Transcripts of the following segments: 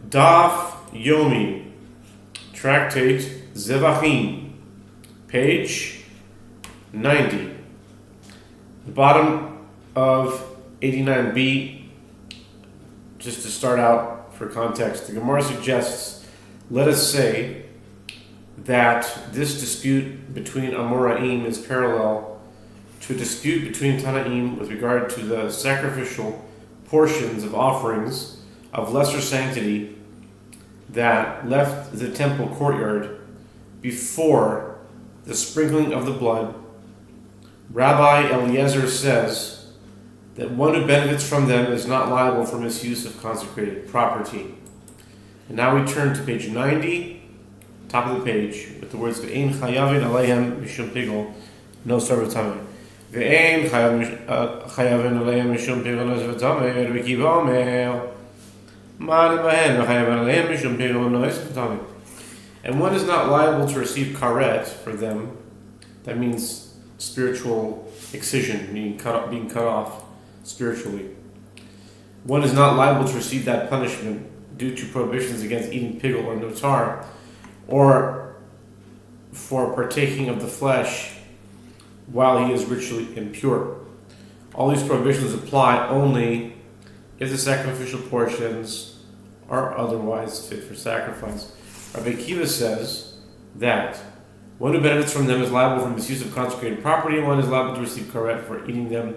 Daf Yomi, Tractate Zevachim, page 90. The bottom of 89b, just to start out for context, the Gemara suggests, let us say that this dispute between Amoraim is parallel to a dispute between Tanaim with regard to the sacrificial portions of offerings of lesser sanctity that left the temple courtyard before the sprinkling of the blood. Rabbi Eliezer says that one who benefits from them is not liable for misuse of consecrated property. And now we turn to page 90, top of the page, with the words Ve'ein chayavin aleihem mishum pigol no sarvatameh. Ve'ein chayavin aleihem mishum pigol no sarvatameh. Rabbi Akiva omer and one is not liable to receive karet for them. That means spiritual excision, meaning being cut off spiritually. One is not liable to receive that punishment due to prohibitions against eating pigul or notar, or for partaking of the flesh while he is ritually impure. All these prohibitions apply only if the sacrificial portions are otherwise fit for sacrifice. Rabbi Akiva says that one who benefits from them is liable for misuse of consecrated property, and one is liable to receive karet for eating them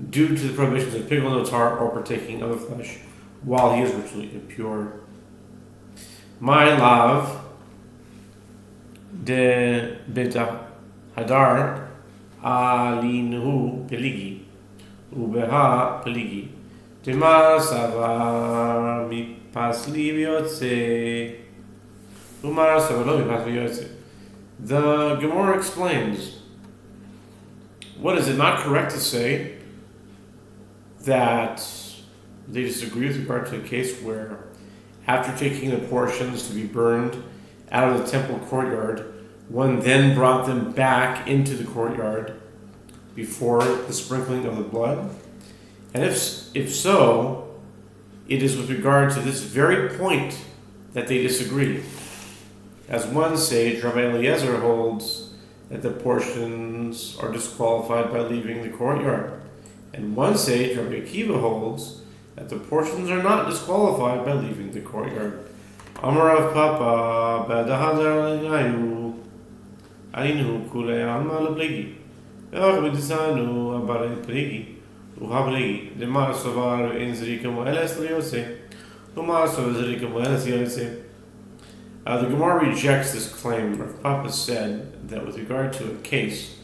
due to the prohibitions of pigul, notar, or partaking of the flesh while he is ritually impure. My love de beta hadar alinu peligi ubeha peligi. The Gemara explains, what is it not correct to say that they disagree with regard to a case where after taking the portions to be burned out of the temple courtyard, one then brought them back into the courtyard before the sprinkling of the blood? And if so, it is with regard to this very point that they disagree. As one sage, Rabbi Eliezer, holds that the portions are disqualified by leaving the courtyard. And one sage, Rabbi Akiva, holds that the portions are not disqualified by leaving the courtyard. Amar Rav Papa, Badahadar Lenayu, Alinu Kule Alma Leblegi, Bidisanu Abare Plegi. The Gemara rejects this claim. Rav Papa said that with regard to a case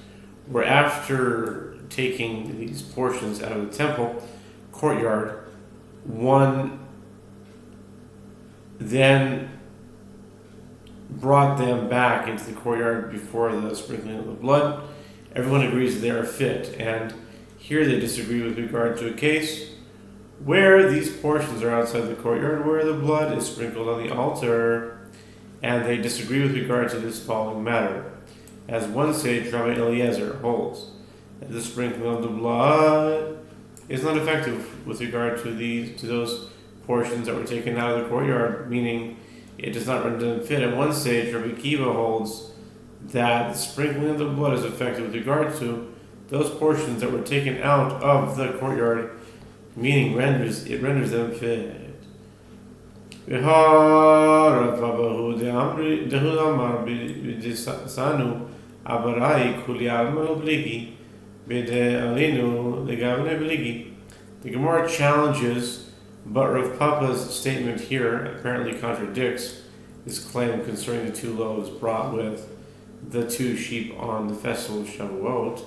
where after taking these portions out of the temple courtyard, one then brought them back into the courtyard before the sprinkling of the blood, everyone agrees that they are fit. And here they disagree with regard to a case where these portions are outside the courtyard, where the blood is sprinkled on the altar, and they disagree with regard to this following matter. As one sage, Rabbi Eliezer, holds that the sprinkling of the blood is not effective with regard to those portions that were taken out of the courtyard, meaning it does not render them fit. And one sage, Rabbi Akiva, holds that the sprinkling of the blood is effective with regard to those portions that were taken out of the courtyard, meaning it renders them fit. The Gemara challenges, but Rav Papa's statement here apparently contradicts this claim concerning the two loaves brought with the two sheep on the festival of Shavuot.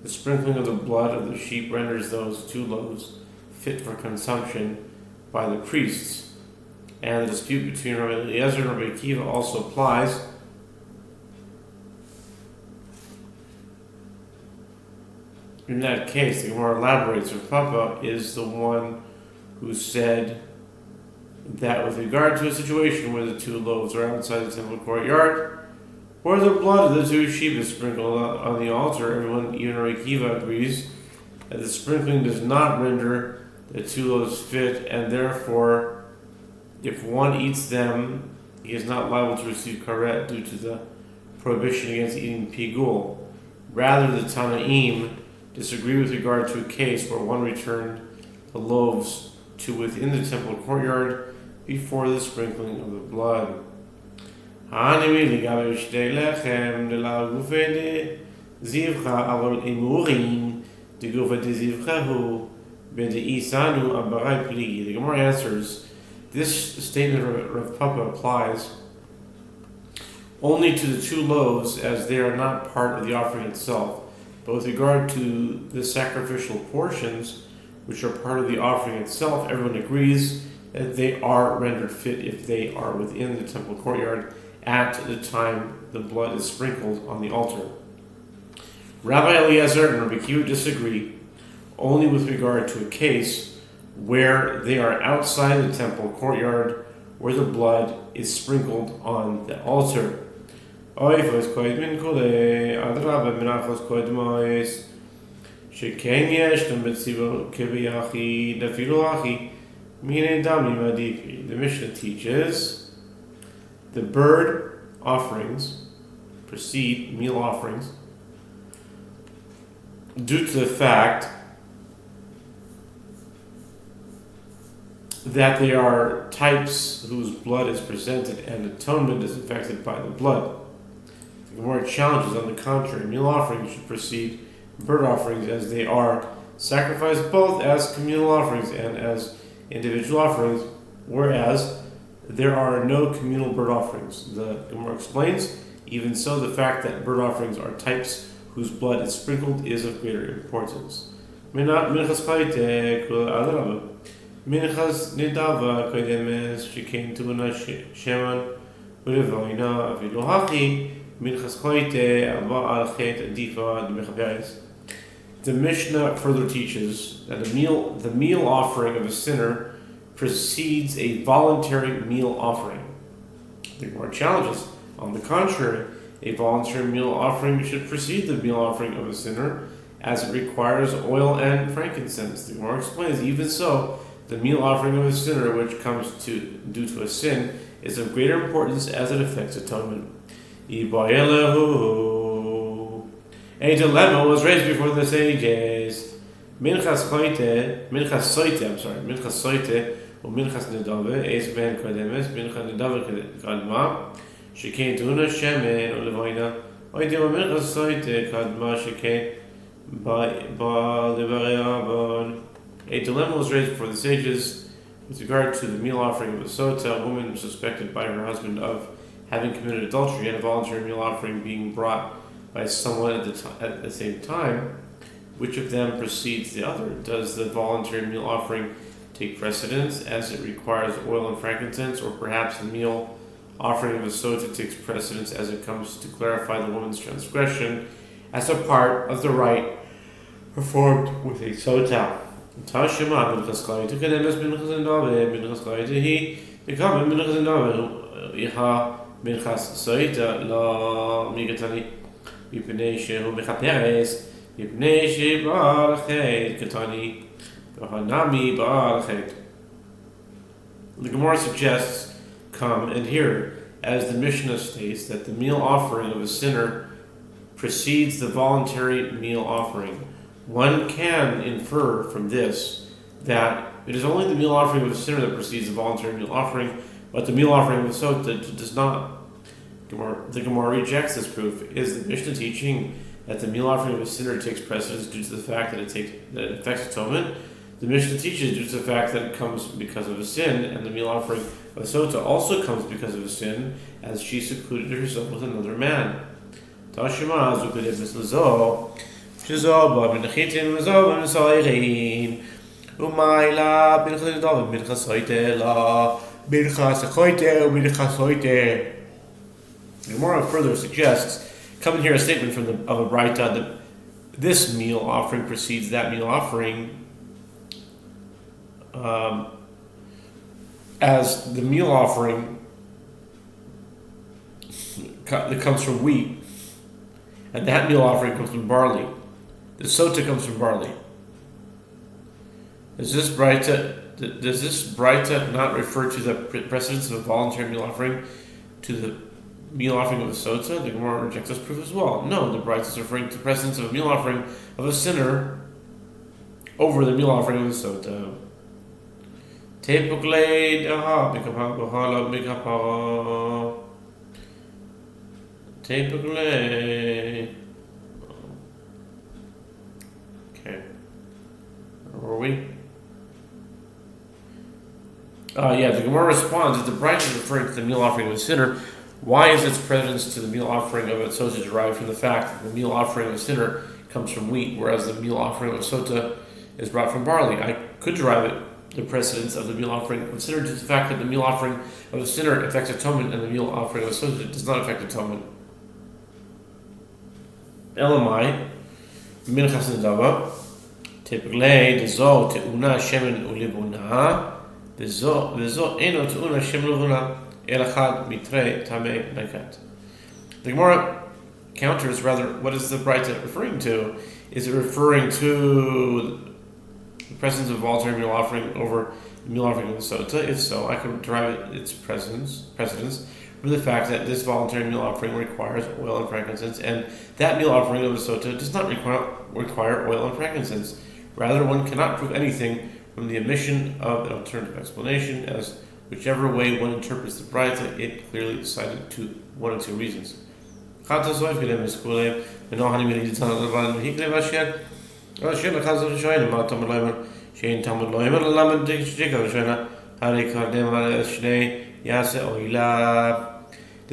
The sprinkling of the blood of the sheep renders those two loaves fit for consumption by the priests. And the dispute between Rabbi Eliezer and Rabbi Akiva also applies. In that case, the Gemara elaborates, Rav Papa is the one who said that with regard to a situation where the two loaves are outside the temple courtyard, where the blood of the two sheep is sprinkled on the altar, everyone, even Rabbi Akiva, agrees that the sprinkling does not render the two loaves fit, and therefore If one eats them, he is not liable to receive karet due to the prohibition against eating pigul. Rather, the Tanaim disagree with regard to a case where one returned the loaves to within the temple courtyard before the sprinkling of the blood. The Gemara answers, this statement of Rav Papa applies only to the 2 loaves, as they are not part of the offering itself. But with regard to the sacrificial portions, which are part of the offering itself, everyone agrees that they are rendered fit if they are within the temple courtyard at the time the blood is sprinkled on the altar. Rabbi Eliezer and Rabbi Kiva disagree only with regard to a case where they are outside the temple courtyard where the blood is sprinkled on the altar. The Mishnah teaches the bird offerings precede meal offerings due to the fact that they are types whose blood is presented and atonement is affected by the blood. The Gemara challenges, on the contrary, meal offerings should precede bird offerings, as they are sacrificed both as communal offerings and as individual offerings, whereas there are no communal bird offerings. The Gemara explains, even so, the fact that bird offerings are types whose blood is sprinkled is of greater importance. Minchas nidava kodemes shekain tuna sheman ulevoina afilu hachi minchas choite abba al chet adifa d'mechaberes. The Mishnah further teaches that the meal offering of a sinner precedes a voluntary meal offering. The Gemara challenges, on the contrary, a voluntary meal offering should precede the meal offering of a sinner, as it requires oil and frankincense. The Gemara explains, even so, the meal offering of a sinner, which comes due to a sin, is of greater importance as it affects atonement. A dilemma was raised before the sages. Minchas soite, or minchas nedave, eis ben kodemes, minchas nedave kadma, shekain tuna shemen or levoina, oidem minchas soite kadma shekain ba levareabon. A dilemma was raised before the sages with regard to the meal offering of a sota. A woman suspected by her husband of having committed adultery, and a voluntary meal offering being brought by someone at the same time. Which of them precedes the other? Does the voluntary meal offering take precedence, as it requires oil and frankincense, or perhaps the meal offering of a sota takes precedence, as it comes to clarify the woman's transgression as a part of the rite performed with a sota? Tashima minchas chayte kedemes minchas endave minchas chayte hi bekam minchas endave iha minchas soita la migatani mipnei shehu mechaperes mipnei she ba'al chet katani v'hanami ba'al chet. The Gemara suggests, come and hear, as the Mishnah states, that the meal offering of a sinner precedes the voluntary meal offering. One can infer from this that it is only the meal offering of a sinner that precedes the voluntary meal offering, but the meal offering of a sota does not. The Gemara rejects this proof. Is the Mishnah teaching that the meal offering of a sinner takes precedence due to the fact that it affects atonement? The Mishnah teaches due to the fact that it comes because of a sin, and the meal offering of a sota also comes because of a sin, as she secluded herself with another man. Tashima zukedes lezo. Shizoba minchitin mazoba misairin umayla minchas dov minchas soite la minchas choite minchas soite. The Gemara further suggests, come and hear a statement from of a Braita that this meal offering precedes that meal offering, as the meal offering that comes from wheat, and that meal offering comes from barley. The sota comes from barley. As this Braita does this Braita not refer to the precedence of a voluntary meal offering to the meal offering of a sota? The Gemara rejects this proof as well. No, the Braita is referring to the precedence of a meal offering of a sinner over the meal offering of a sota. Tepuklei daha bikapahala bikapara. Tepuklei. Okay. Where were we? The Gemara responds that the Braita is referring to the meal offering of a sinner. Why is its precedence to the meal offering of a sota derived from the fact that the meal offering of a sinner comes from wheat, whereas the meal offering of a sota is brought from barley? I could derive the precedence of the meal offering of a sinner to the fact that the meal offering of a sinner affects atonement and the meal offering of a sota does not affect atonement. Elamai, minchas nedava, teplei dezo teuna shemen ulibuna, dezo eno teuna shemen ulibuna, elachad mitre tamei nakat. The Gemara counters rather. What is the Braita referring to? Is it referring to the presence of voluntary meal offering over the meal offering of the sota? If so, I could derive its precedence from the fact that this voluntary meal offering requires oil and frankincense, and that meal offering of the sota does not require oil and frankincense. Rather, one cannot prove anything from the omission of an alternative explanation, as whichever way one interprets the Braita, it clearly cited one of two reasons. The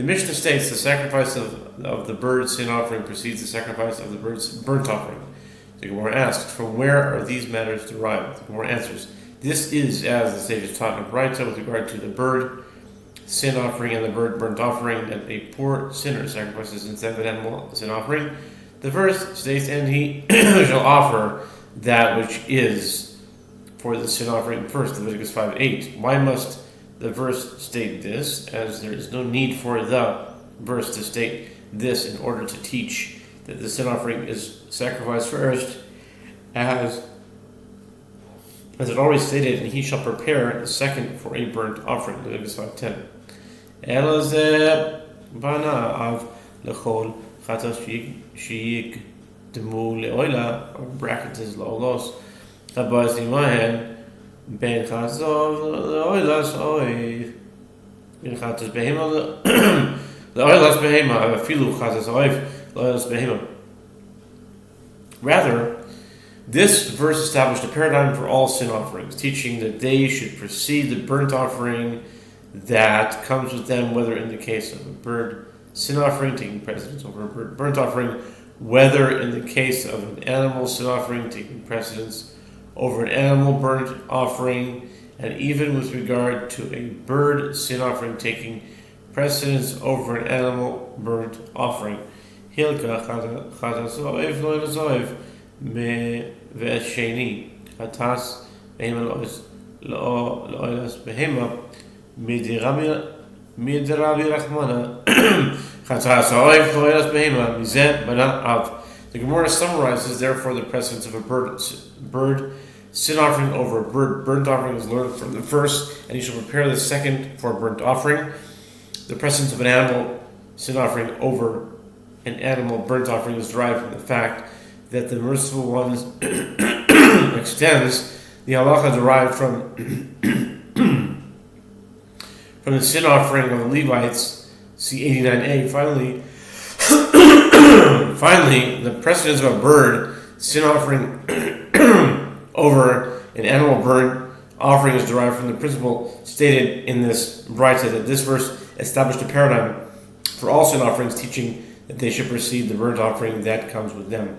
Mishnah states the sacrifice of the bird sin offering precedes the sacrifice of the bird's burnt offering. The Gemara asks, from where are these matters derived? The Gemara answers, this is as the sages taught in Braita with regard to the bird sin offering and the bird burnt offering, that a poor sinner sacrifices instead of an animal sin offering. The verse states, and he shall offer that which is for the sin offering first, Leviticus 5:8. Why must the verse state this, as there is no need for the verse to state this in order to teach that the sin offering is sacrificed first, as it already stated, and he shall prepare the second for a burnt offering, Leviticus 5:10. Elazeh bana av lechol chatas shiyik demu leoila, or bracket is laolos, chabaz imahen ben chazov leoilas oiv, in chatas behema leoilas behema, afilu chatas oiv leoilas behema. Rather, this verse established a paradigm for all sin offerings, teaching that they should precede the burnt offering that comes with them, whether in the case of a bird sin offering taking precedence over a bird burnt offering, whether in the case of an animal sin offering taking precedence over an animal burnt offering, and even with regard to a bird sin offering taking precedence over an animal burnt offering. Hilka chatas oiv loilas oiv me ve'esheni chatas behema loilas behema midirabi rachmana chatas oiv loilas behema mizeh bana av. The Gemara summarizes therefore the precedence of a bird sin offering over a bird burnt offering is learned from the first, and you shall prepare the second for a burnt offering. The precedence of an animal sin offering over an animal burnt offering is derived from the fact that the merciful one extends the halacha derived from the sin offering of the Levites, see 89a. Finally, the precedence of a bird sin offering over an animal burnt offering is derived from the principle stated in this Braita, that this verse established a paradigm for all sin offerings, teaching that they should precede the burnt offering that comes with them.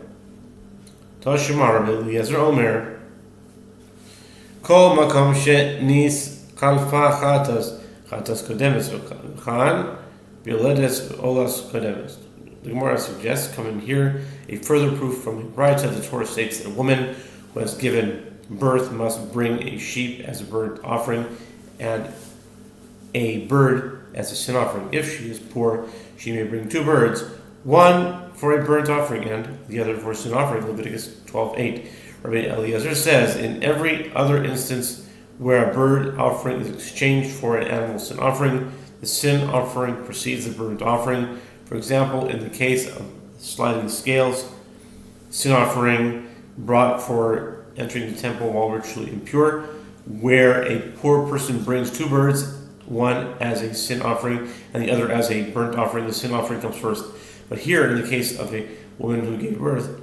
Tashimar Rabbi Eliezer Omer, Kol makom she'nis kalfa chatas kodemes v'chan b'yoledes olas kodemes. The Gemara suggests, coming here, a further proof from the Braita. The Torah states that a woman who has given birth must bring a sheep as a burnt offering and a bird as a sin offering. If she is poor, she may bring two birds, one for a burnt offering and the other for a sin offering, Leviticus 12:8. Rabbi Eliezer says, in every other instance where a bird offering is exchanged for an animal sin offering. The sin offering precedes the burnt offering. For example, in the case of sliding scales, sin offering brought for entering the temple while ritually impure, where a poor person brings two birds, one as a sin offering and the other as a burnt offering. The sin offering comes first. But here, in the case of a woman who gave birth,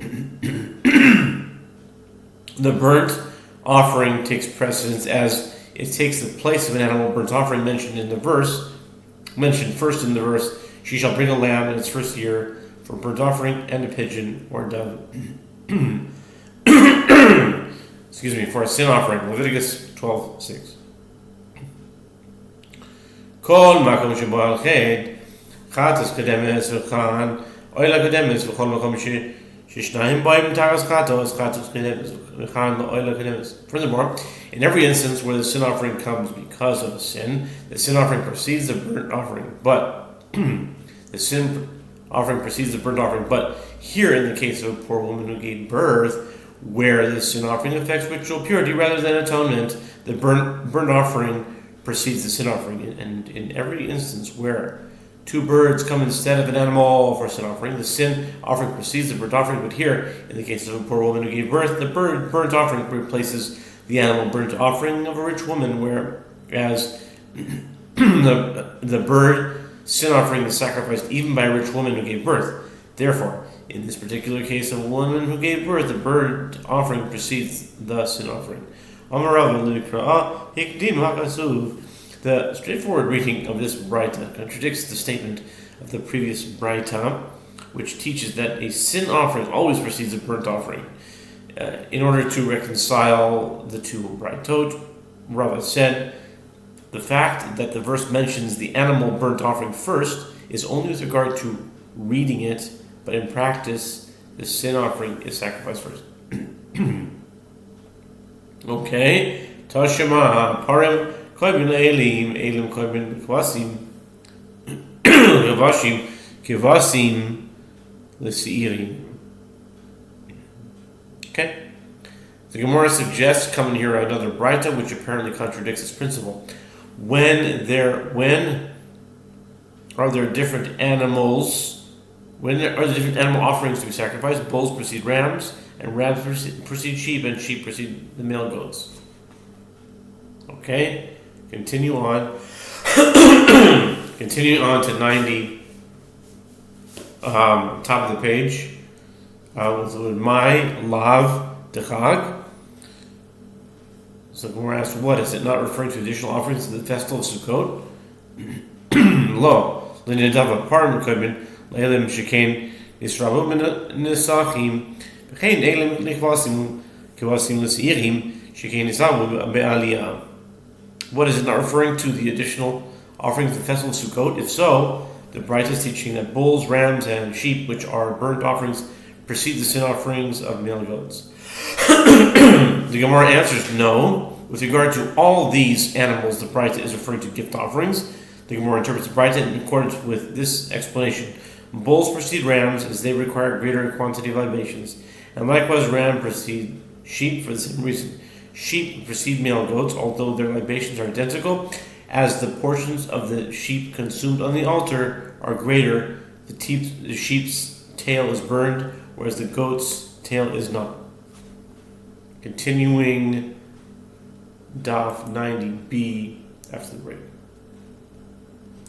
the burnt offering takes precedence as it takes the place of an animal burnt offering mentioned first in the verse. She shall bring a lamb in its first year for burnt offering, and a pigeon or dove. For a sin offering. Leviticus 12:6. Kol makom shebo al ched, chatas kedemes v'chan, oila kedemes v'chol makom sheshnayim ba'im taras chatos kedemes v'chan oila kedemes. Furthermore, in every instance where the sin offering comes because of a sin, the sin offering precedes the burnt offering. But the sin offering precedes the burnt offering. But here, in the case of a poor woman who gave birth, where the sin offering affects ritual purity rather than atonement, the burnt offering precedes the sin offering. And in every instance where two birds come instead of an animal for sin offering, the sin offering precedes the burnt offering. But here, in the case of a poor woman who gave birth, the burnt offering replaces the animal burnt offering of a rich woman, whereas the bird sin offering is sacrificed even by a rich woman who gave birth. Therefore, in this particular case of a woman who gave birth, the burnt offering precedes the sin offering. The straightforward reading of this Braita contradicts the statement of the previous Braita, which teaches that a sin offering always precedes a burnt offering. In order to reconcile the two Braitot, Rava said, the fact that the verse mentions the animal burnt offering first is only with regard to reading it, but in practice, the sin offering is sacrificed first. Okay. Tashema parim koibin elim koibin kvasim kivasim l'seirim. Okay. The Gemara suggests coming here another Braita, which apparently contradicts this principle. When are there different animals? When are there different animal offerings to be sacrificed? Bulls precede rams, and rams precede sheep, and sheep precede the male goats. Okay, continue on. Continue on to 90, top of the page, with the word my lav dechag. So we're asked, what is it? Not referring to additional offerings to the festival of Sukkot? Lo, l'nedava parim koibin le'elim shekain yisrabu nisachim v'chein elim nikvasim kivasim l'seirim shekain yisabu be'aliyah. What is it? Not referring to the additional offerings to the festival of Sukkot? If so, the Braita is teaching that bulls, rams, and sheep, which are burnt offerings, precede the sin offerings of male goats. The Gemara answers no. With regard to all these animals, the Braita is referring to gift offerings. The Gemara interprets the Braita in accordance with this explanation. Bulls precede rams as they require greater quantity of libations, and likewise rams precede sheep for the same reason. Sheep precede male goats, although their libations are identical, as the portions of the sheep consumed on the altar are greater. The sheep's tail is burned, whereas the goat's tail is not. Continuing Daf 90b after the break.